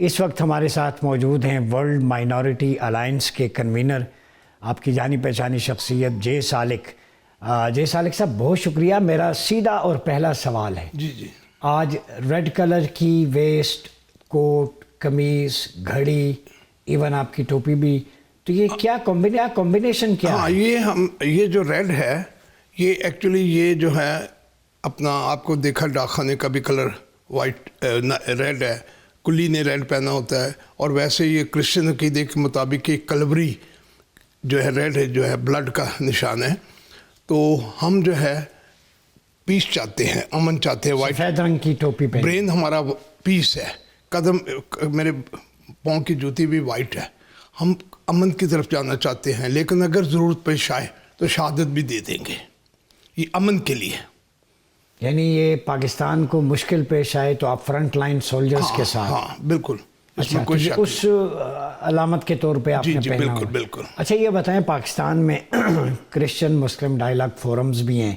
اس وقت ہمارے ساتھ موجود ہیں ورلڈ مائنورٹی الائنس کے کنوینر، آپ کی جانی پہچانی شخصیت جے سالک۔ جے سالک صاحب بہت شکریہ۔ میرا سیدھا اور پہلا سوال ہے، جی آج ریڈ کلر کی ویسٹ، کوٹ، قمیض، گھڑی، ایون آپ کی ٹوپی بھی، تو یہ کیا کمبینیشن کیا ہاں، ہے؟ یہ جو ریڈ ہے، یہ ایکچولی یہ جو ہے اپنا آپ کو دیکھا ڈاک خانے کا بھی کلر وائٹ ریڈ ہے، کلی نے ریڈ پہنا ہوتا ہے، اور ویسے یہ کرسچن عقیدے کے مطابق ایک کلوری جو ہے ریڈ ہے، جو ہے بلڈ کا نشان ہے۔ تو ہم جو ہے پیس چاہتے ہیں، امن چاہتے ہیں۔ وائٹ سفید رنگ کی ٹوپی پہن، برین ہمارا پیس ہے، قدم میرے پاؤں کی جوتی بھی وائٹ ہے۔ ہم امن کی طرف جانا چاہتے ہیں، لیکن اگر ضرورت پیش آئے تو شہادت بھی دے دیں گے، یہ امن کے لیے۔ یعنی یہ پاکستان کو مشکل پیش آئے تو آپ فرنٹ لائن سولجرز کے ساتھ؟ ہاں بالکل، اس اچھا، میں کوئی شک اس علامت کے طور پہ آپ نے پہنا بالکل ہوا۔ بالکل۔ اچھا یہ بتائیں، پاکستان میں کرسچن مسلم ڈائلاگ فورمز بھی ہیں،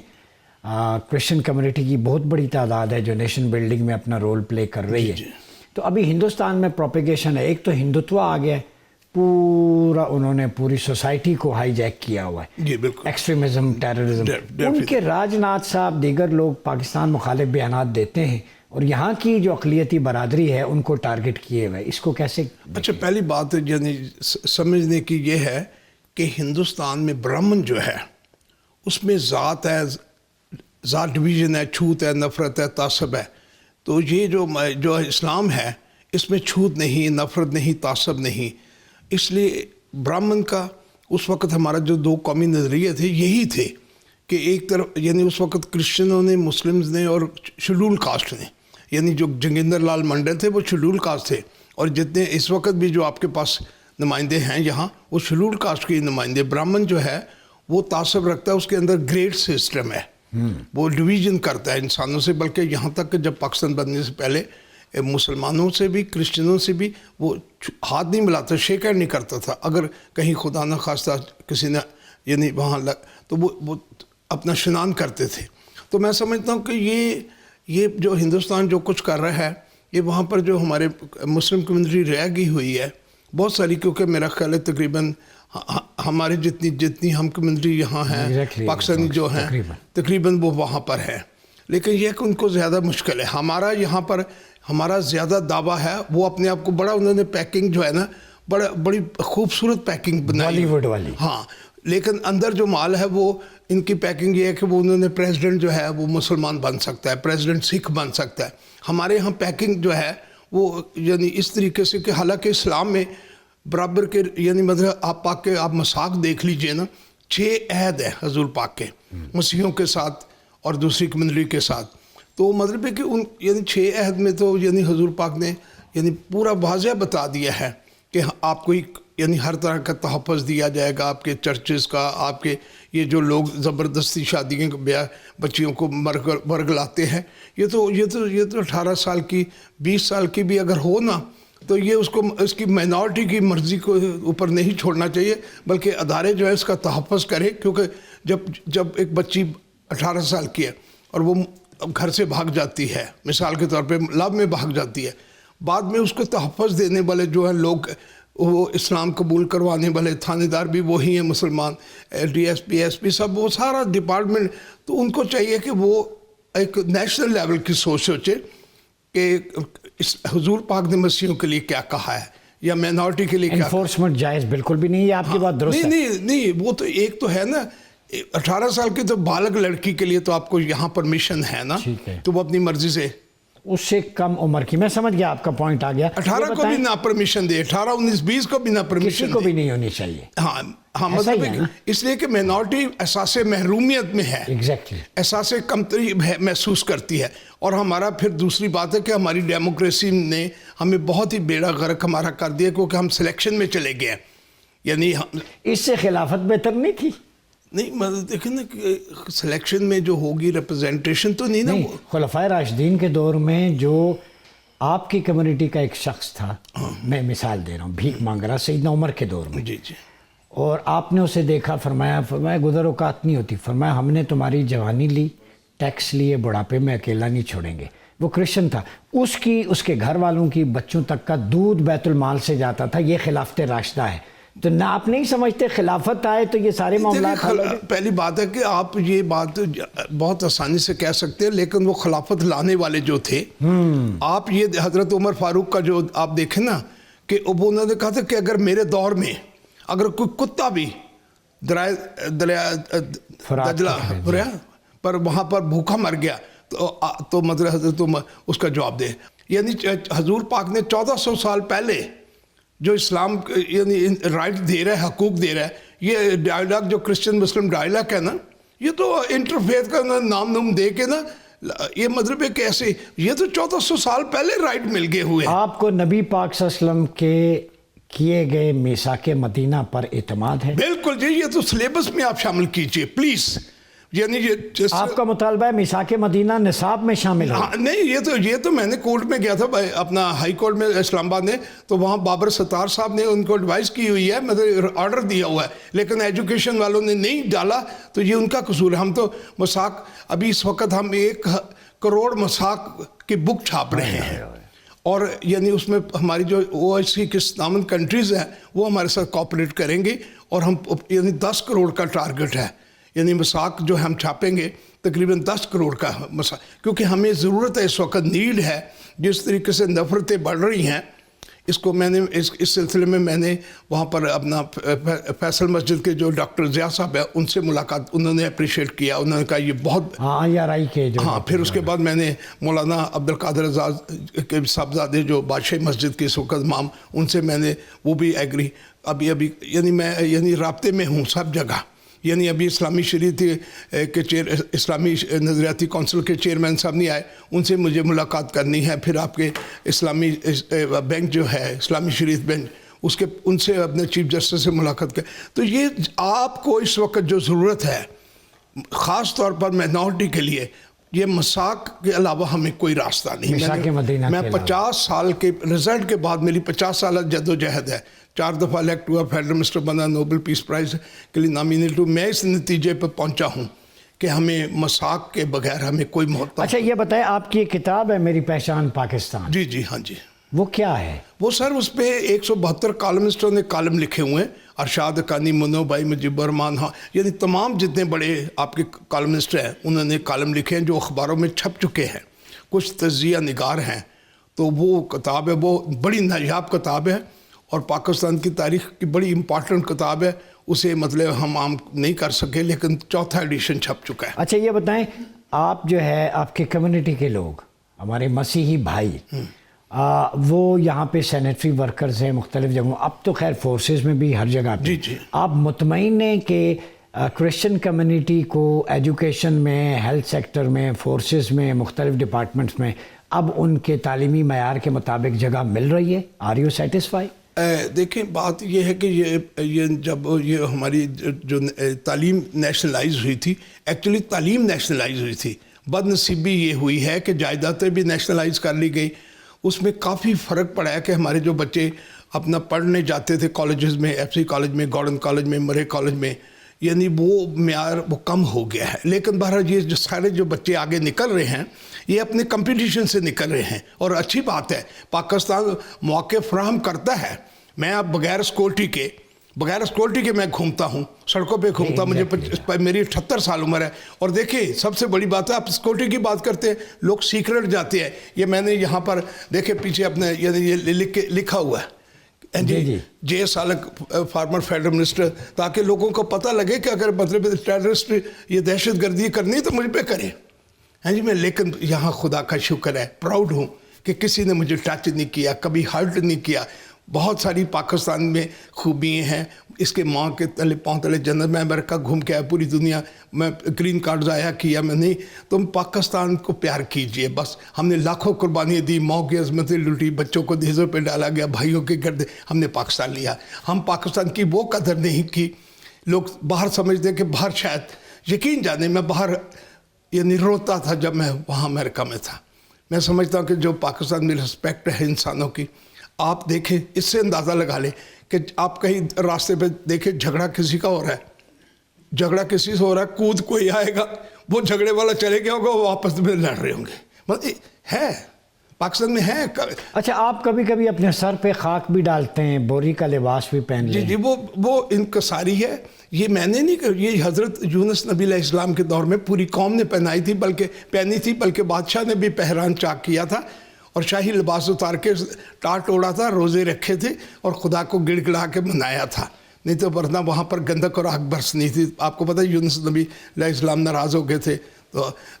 کرسچن کمیونٹی کی بہت بڑی تعداد ہے جو نیشن بلڈنگ میں اپنا رول پلے کر رہی ہے۔ تو ابھی ہندوستان میں پروپیگیشن ہے، ایک تو ہندوتوا آ گیا ہے، پورا انہوں نے پوری سوسائٹی کو ہائی جیک کیا ہوا ہے، جی بالکل، ایکسٹریمزم، ٹیررزم۔ ان کے راجناتھ صاحب، دیگر لوگ پاکستان مخالف بیانات دیتے ہیں اور یہاں کی جو اقلیتی برادری ہے ان کو ٹارگٹ کیے ہوئے، اس کو کیسے؟ اچھا پہلی بات یعنی سمجھنے کی یہ ہے کہ ہندوستان میں برہمن جو ہے اس میں ذات ہے، ذات ڈویژن ہے، چھوت ہے، نفرت ہے، تعصب ہے۔ تو یہ جو اسلام ہے اس میں چھوت نہیں، نفرت نہیں، تعصب نہیں۔ اس لیے برہمن کا اس وقت ہمارا جو دو قومی نظریے تھے یہی تھے کہ ایک طرف یعنی اس وقت کرسچنوں نے، مسلمز نے اور شیڈول کاسٹ نے، یعنی جو جنگیندر لال منڈل تھے وہ شیڈول کاسٹ تھے، اور جتنے اس وقت بھی جو آپ کے پاس نمائندے ہیں یہاں وہ شیڈول کاسٹ کے نمائندے۔ برہمن جو ہے وہ تعصب رکھتا ہے، اس کے اندر گریڈ سسٹم ہے، وہ ڈویژن کرتا ہے انسانوں سے، بلکہ یہاں تک کہ جب پاکستان بننے سے پہلے مسلمانوں سے بھی، کرسچنوں سے بھی وہ ہاتھ نہیں ملاتا، شیک ہینڈ نہیں کرتا تھا۔ اگر کہیں خدا نہ خواستہ کسی نے یعنی وہاں تو وہ اپنا شنان کرتے تھے۔ تو میں سمجھتا ہوں کہ یہ جو ہندوستان جو کچھ کر رہا ہے، یہ وہاں پر جو ہمارے مسلم کمیونٹی رہ گئی ہوئی ہے بہت ساری، کیونکہ میرا خیال ہے تقریباً ہمارے جتنی ہم کمیونٹی یہاں ہیں پاکستانی جو ہیں تقریباً وہ وہاں پر ہے، لیکن یہ کہ ان کو زیادہ مشکل ہے۔ ہمارا یہاں پر ہمارا زیادہ دعویٰ ہے، وہ اپنے آپ کو بڑا انہوں نے پیکنگ جو ہے نا بڑی خوبصورت پیکنگ بنائی، بالی ووڈ والی، ہاں، لیکن اندر جو مال ہے وہ ان کی پیکنگ یہ ہے کہ وہ انہوں نے پریزیڈنٹ جو ہے وہ مسلمان بن سکتا ہے، پریزیڈنٹ سکھ بن سکتا ہے۔ ہمارے ہاں پیکنگ جو ہے وہ یعنی اس طریقے سے کہ حالانکہ اسلام میں برابر کے یعنی مطلب آپ پاک کے آپ مساق دیکھ لیجئے نا، 6 عہد ہے حضور پاک کے مسیحیوں کے ساتھ اور دوسری کمیونٹی کے ساتھ۔ تو مطلب ہے کہ ان یعنی 6 عہد میں تو یعنی حضور پاک نے یعنی پورا واضح بتا دیا ہے کہ آپ کو یعنی ہر طرح کا تحفظ دیا جائے گا، آپ کے چرچز کا، آپ کے یہ جو لوگ زبردستی شادیوں بیاہ بچیوں کو ورگلاتے ہیں، یہ تو 18 سال کی 20 سال کی بھی اگر ہو نا تو یہ اس کی مائنورٹی کی مرضی کو اوپر نہیں چھوڑنا چاہیے، بلکہ ادارے جو ہے اس کا تحفظ کرے، کیونکہ جب ایک بچی 18 سال کی ہے اور وہ گھر سے بھاگ جاتی ہے، مثال کے طور پہ لو میں بھاگ جاتی ہے، بعد میں اس کو تحفظ دینے والے جو ہیں لوگ، وہ اسلام قبول کروانے والے تھانے دار بھی وہی ہیں مسلمان، D S P, S P, سب وہ سارا ڈپارٹمنٹ، تو ان کو چاہیے کہ وہ ایک نیشنل لیول کی سوچے کہ حضور پاک نے مسیحیوں کے لیے کیا کہا ہے یا مائنورٹی کے لیے کیا۔ انفورسمنٹ جائز بالکل بھی نہیں ہے، آپ کی بات درست ہے۔ نہیں، وہ تو ایک تو ہے نا 18 سال کی تو بالغ لڑکی کے لیے تو آپ کو یہاں پرمیشن ہے نا، تو وہ اپنی مرضی سے، اس سے کم عمر کی، میں سمجھ گیا آپ کا پوائنٹ آ گیا۔ 18 کو بھی نہ پرمیشن دے، 18 19 20 کو بھی نہ پرمیشن کسی کو بھی نہیں ہونی چاہیے۔ ہاں مطلب اس لیے کہ مائنورٹی احساس محرومیت میں ہے، احساس کمتری محسوس کرتی ہے، اور ہمارا پھر دوسری بات ہے کہ ہماری ڈیموکریسی نے ہمیں بہت ہی بیڑا غرق ہمارا کر دیا، کیونکہ ہم سلیکشن میں چلے گئے، یعنی اس سے خلافت بہتر نہیں تھی؟ نہیں مطلب دیکھیں نا کہ سلیکشن میں جو ہوگی ریپرزنٹیشن تو نہیں نا، خلفائے راشدین کے دور میں جو آپ کی کمیونٹی کا ایک شخص تھا، میں مثال دے رہا ہوں، بھیک مانگ رہا، سیدنا عمر کے دور میں، جی اور آپ نے اسے دیکھا، فرمایا گزر اوقات نہیں ہوتی، فرمایا ہم نے تمہاری جوانی لی، ٹیکس لیے، بڑھاپے میں اکیلا نہیں چھوڑیں گے، وہ کرسچن تھا, اس کی, اس کے گھر والوں کی, بچوں تک کا دودھ بیت المال سے جاتا تھا. یہ خلافت راشدہ ہے. تو نہ آپ نہیں سمجھتے خلافت آئے تو یہ سارے معاملات حل ہو گئے؟ پہلی بات ہے کہ آپ یہ بات بہت آسانی سے کہہ سکتے ہیں, لیکن وہ خلافت لانے والے جو تھے, آپ یہ حضرت عمر فاروق کا جو آپ دیکھیں نا, کہ انہوں نے کہا تھا کہ اگر میرے دور میں اگر کوئی کتا بھی دریا دجلہ پر وہاں پر بھوکا مر گیا تو مطلب حضرت عمر اس کا جواب دے. یعنی حضور پاک نے 1400 سال پہلے جو اسلام یعنی رائٹ دے رہا ہے, حقوق دے رہا ہے, یہ ڈائیلاگ جو کرسچن مسلم ڈائیلاگ ہے نا, یہ تو انٹرفیتھ کا نام دے کے نا, یہ مطلب ہے کہ ایسے یہ تو 1400 سال پہلے رائٹ مل گئے ہوئے. آپ کو نبی پاک صلی اللہ علیہ وسلم کے کیے گئے میثاق مدینہ پر اعتماد ہے؟ بالکل جی, یہ تو سلیبس میں آپ شامل کیجئے پلیز. یعنی یہ آپ کا مطالبہ ہے میثاق مدینہ نصاب میں شامل ہو؟ نہیں, یہ تو میں نے کورٹ میں گیا تھا اپنا ہائی کورٹ میں اسلام آباد میں, تو وہاں بابر ستار صاحب نے ان کو ایڈوائز کی ہوئی ہے, مطلب آرڈر دیا ہوا ہے, لیکن ایجوکیشن والوں نے نہیں ڈالا, تو یہ ان کا قصور ہے. ہم تو مساق ابھی اس وقت ہم 1 کروڑ مساق کی بک چھاپ رہے ہیں, اور یعنی اس میں ہماری جو OIC کے 57 کنٹریز ہیں وہ ہمارے ساتھ کوآپریٹ کریں گے, اور ہم یعنی 10 کروڑ کا ٹارگٹ ہے. یعنی مساق جو ہم چھاپیں گے تقریباً 10 کروڑ کا مساق, کیونکہ ہمیں ضرورت ہے, اس وقت نیڈ ہے. جس طریقے سے نفرتیں بڑھ رہی ہیں, اس کو میں نے اس سلسلے میں میں نے وہاں پر اپنا فیصل مسجد کے جو ڈاکٹر ضیاء صاحب ہیں ان سے ملاقات, انہوں نے اپریشیٹ کیا, انہوں نے کہا یہ بہت IRI کے جو پھر اس کے بعد میں نے مولانا عبدالقادر اعزاز کے صاحبزادے جو بادشاہ مسجد کے اس وقت امام, ان سے میں نے وہ بھی ایگری. ابھی یعنی میں یعنی رابطے میں ہوں سب جگہ. یعنی ابھی اسلامی شریعت کے اسلامی نظریاتی کونسل کے چیئرمین صاحب نہیں آئے, ان سے مجھے ملاقات کرنی ہے. پھر آپ کے اسلامی بینک جو ہے اسلامی شریعت بینک, اس کے ان سے اپنے چیف جسٹس سے ملاقات کر. تو یہ آپ کو اس وقت جو ضرورت ہے خاص طور پر مائنورٹی کے لیے, یہ مساق کے علاوہ ہمیں کوئی راستہ نہیں. میں 50 سال کے رزلٹ کے بعد میری 50 سالہ جد و جہد ہے, 4 دفعہ الیکٹ ہوا, فیڈرل منسٹر بنا, نوبل پیس پرائز کے لیے نامینیٹ ہوں. میں اس نتیجے پر پہنچا ہوں کہ ہمیں مساق کے بغیر ہمیں کوئی محتاج. اچھا یہ بتائیں, آپ کی ایک کتاب ہے میری پہچان پاکستان. جی ہاں جی. وہ کیا ہے؟ وہ سر اس پہ 172 کالمسٹوں نے کالم لکھے ہوئے ہیں. ارشاد حقانی, منو بھائی, مجیب الرحمان, ہاں یعنی تمام جتنے بڑے آپ کے کالمسٹ ہیں انہوں نے کالم لکھے ہیں جو اخباروں میں چھپ چکے ہیں. کچھ تجزیہ نگار ہیں. تو وہ کتاب ہے, وہ بڑی نایاب کتاب ہے, اور پاکستان کی تاریخ کی بڑی امپارٹنٹ کتاب ہے. اسے مطلب ہم عام نہیں کر سکے, لیکن 4تھا ایڈیشن چھپ چکا ہے. اچھا یہ بتائیں, آپ جو ہے آپ کے کمیونٹی کے لوگ, ہمارے مسیحی بھائی, وہ یہاں پہ سینیٹری ورکرز ہیں مختلف جگہوں, اب تو خیر فورسز میں بھی ہر جگہ پہ. جی آپ مطمئن ہیں کہ کرسچن کمیونٹی کو ایجوکیشن میں, ہیلتھ سیکٹر میں, فورسز میں, مختلف ڈپارٹمنٹس میں اب ان کے تعلیمی معیار کے مطابق جگہ مل رہی ہے؟ Are you satisfy? دیکھیں بات یہ ہے کہ یہ جب یہ ہماری جو تعلیم نیشنلائز ہوئی تھی, ایکچولی تعلیم نیشنلائز ہوئی تھی, بد نصیبی یہ ہوئی ہے کہ جائیدادیں بھی نیشنلائز کر لی گئی. اس میں کافی فرق پڑا ہے کہ ہمارے جو بچے اپنا پڑھنے جاتے تھے کالجز میں, FC کالج میں, گارڈن کالج میں, مرے کالج میں, یعنی وہ معیار وہ کم ہو گیا ہے. لیکن بہرحال یہ جو سارے جو بچے آگے نکل رہے ہیں یہ اپنے کمپٹیشن سے نکل رہے ہیں, اور اچھی بات ہے. پاکستان مواقع فراہم کرتا ہے. میں اب بغیر سیکورٹی کے میں گھومتا ہوں, سڑکوں پہ گھومتا ہوں, مجھے میری 78 سال عمر ہے. اور دیکھیں سب سے بڑی بات ہے, آپ سیکورٹی کی بات کرتے ہیں, لوگ سیکرٹ جاتے ہیں. یہ میں نے یہاں پر دیکھیں پیچھے اپنے یہ لکھا ہوا ہے, جے سالک فارمر فیڈرل منسٹر, تاکہ لوگوں کو پتہ لگے کہ اگر مطلب ٹیررسٹ یہ دہشت گردی کرنی تو مجھ پہ کریں. ہاں جی, میں لیکن یہاں خدا کا شکر ہے, پراؤڈ ہوں کہ کسی نے مجھے ٹچ نہیں کیا, کبھی ہرٹ نہیں کیا. بہت ساری پاکستان میں خوبیاں ہیں. اس کے ماں کے تلے پاؤں تلے جنت میں امریکہ گھوم کے آیا, پوری دنیا میں گرین کارڈ ضائع کیا میں نہیں. تم پاکستان کو پیار کیجئے بس. ہم نے لاکھوں قربانیاں دی, ماں کی عظمتیں لوٹی, بچوں کو دیزوں پہ ڈالا گیا, بھائیوں کے گرد ہم نے پاکستان لیا. ہم پاکستان کی وہ قدر نہیں کی. لوگ باہر سمجھتے کہ باہر شاید یقین جانے, میں باہر یعنی روتا تھا جب میں وہاں امریکہ میں تھا. میں سمجھتا ہوں کہ جو پاکستان میں رسپیکٹ ہے انسانوں کی, آپ دیکھیں اس سے اندازہ لگا لیں کہ آپ کہیں راستے پہ دیکھیں جھگڑا کسی کا ہو رہا ہے, جھگڑا کسی سے ہو رہا ہے, کود کوئی آئے گا, وہ جھگڑے والا چلے گیا ہوگا, وہ آپس میں لڑ رہے ہوں گے. مطلب ہے پاکستان میں ہے. اچھا آپ کبھی کبھی اپنے سر پہ خاک بھی ڈالتے ہیں, بوری کا لباس بھی پہن جی لیں. جی وہ انکساری ہے. یہ میں نے نہیں, یہ حضرت یونس نبی علیہ السلام کے دور میں پوری قوم نے پہنی تھی, بلکہ بادشاہ نے بھی پہران چاک کیا تھا اور شاہی لباس اتار کے ٹاٹ اوڑا تھا, روزے رکھے تھے اور خدا کو گڑ گڑا کے منایا تھا. نہیں تو ورنہ وہاں پر گندک اور آگ برسنی تھی. آپ کو پتہ ہے یونس نبی علیہ السلام ناراض ہو گئے تھے.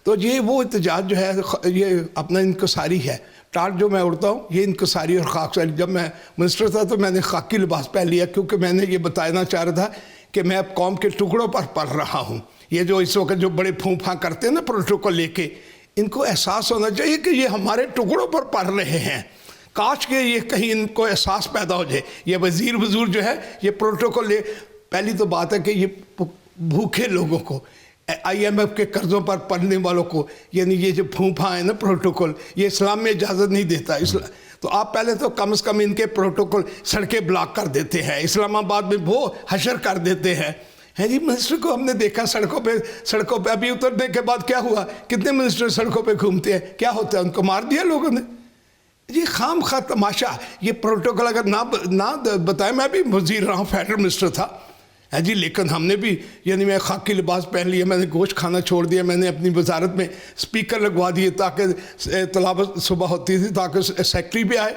تو یہ وہ احتجاج جو ہے یہ اپنا انکساری ہے. ٹاٹ جو میں اڑتا ہوں یہ انکساری اور خاک ساری. جب میں منسٹر تھا تو میں نے خاکی لباس پہن لیا, کیونکہ میں نے یہ بتانا چاہ رہا تھا کہ میں اب قوم کے ٹکڑوں پر پڑھ رہا ہوں. یہ جو اس وقت جو بڑے پھوں پھاں کرتے ہیں نا پروٹوکول لے کے, ان کو احساس ہونا چاہیے کہ یہ ہمارے ٹکڑوں پر پڑھ رہے ہیں. کاش کہ یہ کہیں ان کو احساس پیدا ہو جائے. یہ وزیر وزور جو ہے یہ پروٹوکول لے, پہلی تو بات ہے کہ یہ بھوکے لوگوں کو, IMF کے قرضوں پر پڑھنے والوں کو, یعنی یہ جو پھوں پھاں ہے نا پروٹوکول, یہ اسلام میں اجازت نہیں دیتا. تو آپ پہلے تو کم از کم ان کے پروٹوکول سڑکیں بلاک کر دیتے ہیں, اسلام آباد میں وہ حشر کر دیتے ہیں. جی منسٹر کو ہم نے دیکھا سڑکوں پہ ابھی اترنے کے بعد کیا ہوا, کتنے منسٹر سڑکوں پہ گھومتے ہیں, کیا ہوتا ہے, ان کو مار دیا لوگوں نے. جی خام خواہ تماشا. یہ پروٹوکول اگر نہ بتائیں, میں بھی وزیر رہا ہوں, فیڈرل منسٹر تھا جی, لیکن ہم نے بھی, یعنی میں خاکی لباس پہن لیا, میں نے گوشت کھانا چھوڑ دیا, میں نے اپنی وزارت میں اسپیکر لگوا دیے تاکہ تلاوت صبح ہوتی تھی, تاکہ سیکٹری بھی آئے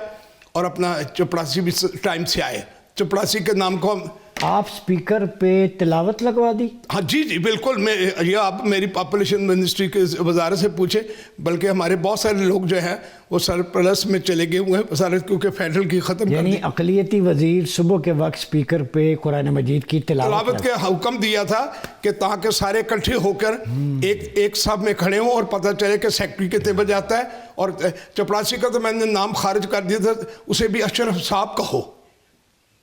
اور اپنا چپڑاسی بھی ٹائم سے آئے. چپڑاسی کے نام کو آپ اسپیکر پہ تلاوت لگوا دی؟ ہاں جی جی بالکل. یہ آپ میری پاپولیشن منسٹری کے وزارت سے پوچھیں, بلکہ ہمارے بہت سارے لوگ جو ہیں وہ سرپلس میں چلے گئے ہوئے ہیں وزارت, کیونکہ فیڈرل کی ختم کر دی. یعنی اقلیتی وزیر صبح کے وقت اسپیکر پہ قرآن مجید کی تلاوت کے حکم دیا تھا کہ تاکہ سارے اکٹھے ہو کر ایک صف میں کھڑے ہوں اور پتہ چلے کہ سیکٹری کتنے بجے آتا ہے. اور چپڑاسی کا تو میں نے نام خارج کر دیا تھا, اسے بھی اشرف صاحب کہو,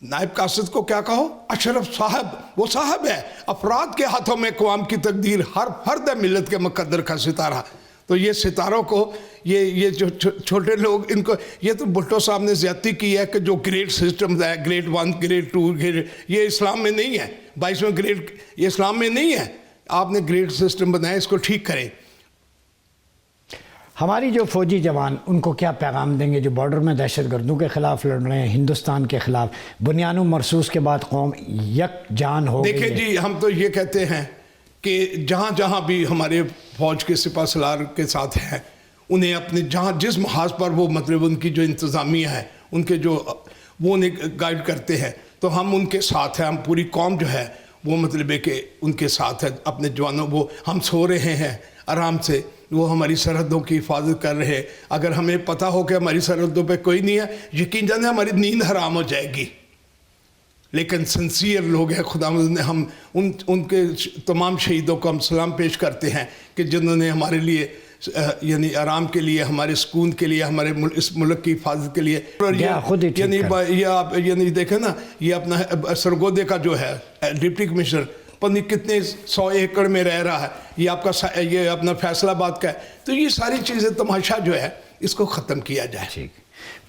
نائب قاصد کو کیا کہو, اشرف صاحب. وہ صاحب ہے, افراد کے ہاتھوں میں قوام کی تقدیر, ہر فرد ہے ملت کے مقدر کا ستارہ. تو یہ ستاروں کو یہ جو چھوٹے لوگ, ان کو یہ تو بھٹو صاحب نے زیادتی کی ہے کہ جو گریڈ سسٹم ہے, گریڈ 1 گریڈ 2 یہ اسلام میں نہیں ہے. 22واں گریڈ یہ اسلام میں نہیں ہے. آپ نے گریڈ سسٹم بنایا, اس کو ٹھیک کریں. ہماری جو فوجی جوان, ان کو کیا پیغام دیں گے جو بارڈر میں دہشت گردوں کے خلاف لڑ رہے ہیں, ہندوستان کے خلاف؟ بنیان و مرصوص کے بعد قوم یک جان ہو گئی ہے. دیکھیں جی, ہم تو یہ کہتے ہیں کہ جہاں جہاں بھی ہمارے فوج کے سپہ سالار کے ساتھ ہیں, انہیں اپنے جہاں جس محاذ پر وہ مطلب ان کی جو انتظامیہ ہے, ان کے جو وہ انہیں گائیڈ کرتے ہیں, تو ہم ان کے ساتھ ہیں. ہم پوری قوم جو ہے وہ مطلب ہے کہ ان کے ساتھ ہے. اپنے جوانوں, وہ ہم سو رہے ہیں آرام سے, وہ ہماری سرحدوں کی حفاظت کر رہے ہیں. اگر ہمیں پتہ ہو کہ ہماری سرحدوں پہ کوئی نہیں ہے, یقین جانے ہماری نیند حرام ہو جائے گی. لیکن سنسیئر لوگ ہیں, خدا نے ہم ان کے تمام شہیدوں کو ہم سلام پیش کرتے ہیں کہ جنہوں نے ہمارے لیے, یعنی آرام کے لیے, ہمارے سکون کے لیے, ہمارے اس ملک کی حفاظت کے لیے, یعنی دیکھیں نا, یہ اپنا سرگودے کا جو ہے ڈپٹی کمشنر, پتہ کتنے 100 ایکڑ میں رہ رہا ہے, یہ آپ کا یہ اپنا فیصل آباد کا ہے. تو یہ ساری چیزیں تماشا جو ہے اس کو ختم کیا جائے. ٹھیک,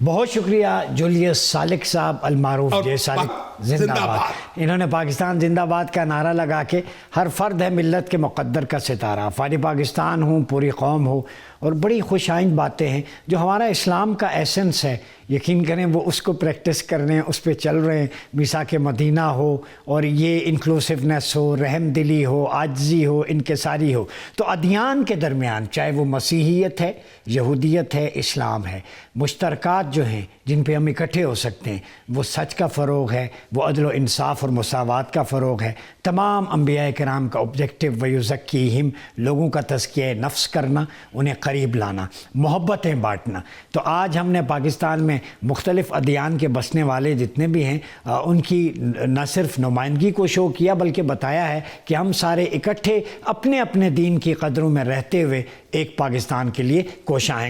بہت شکریہ جولیس سالک صاحب, المعروف جے سالک زندہ باد. انہوں نے پاکستان زندہ باد کا نعرہ لگا کے ہر فرد ہے ملت کے مقدر کا ستارہ, فوج پاکستان ہوں, پوری قوم ہو, اور بڑی خوش آئند باتیں ہیں جو ہمارا اسلام کا ایسنس ہے. یقین کریں وہ اس کو پریکٹس کر رہے ہیں, اس پہ چل رہے ہیں. میثاق مدینہ ہو, اور یہ انکلوسیونیس ہو, رحم دلی ہو, عاجزی ہو, انکساری ہو. تو ادیان کے درمیان, چاہے وہ مسیحیت ہے, یہودیت ہے, اسلام ہے, مشترکات جو ہیں جن پہ ہم اکٹھے ہو سکتے ہیں, وہ سچ کا فروغ ہے, وہ عدل و انصاف اور مساوات کا فروغ ہے. تمام انبیاء کرام کا آبجیکٹو ویزکیہم, لوگوں کا تزکیہ نفس کرنا, انہیں قریب لانا, محبتیں بانٹنا. تو آج ہم نے پاکستان میں مختلف ادیان کے بسنے والے جتنے بھی ہیں ان کی نہ صرف نمائندگی کو شو کیا, بلکہ بتایا ہے کہ ہم سارے اکٹھے اپنے اپنے دین کی قدروں میں رہتے ہوئے ایک پاکستان کے لیے کوشاں ہیں.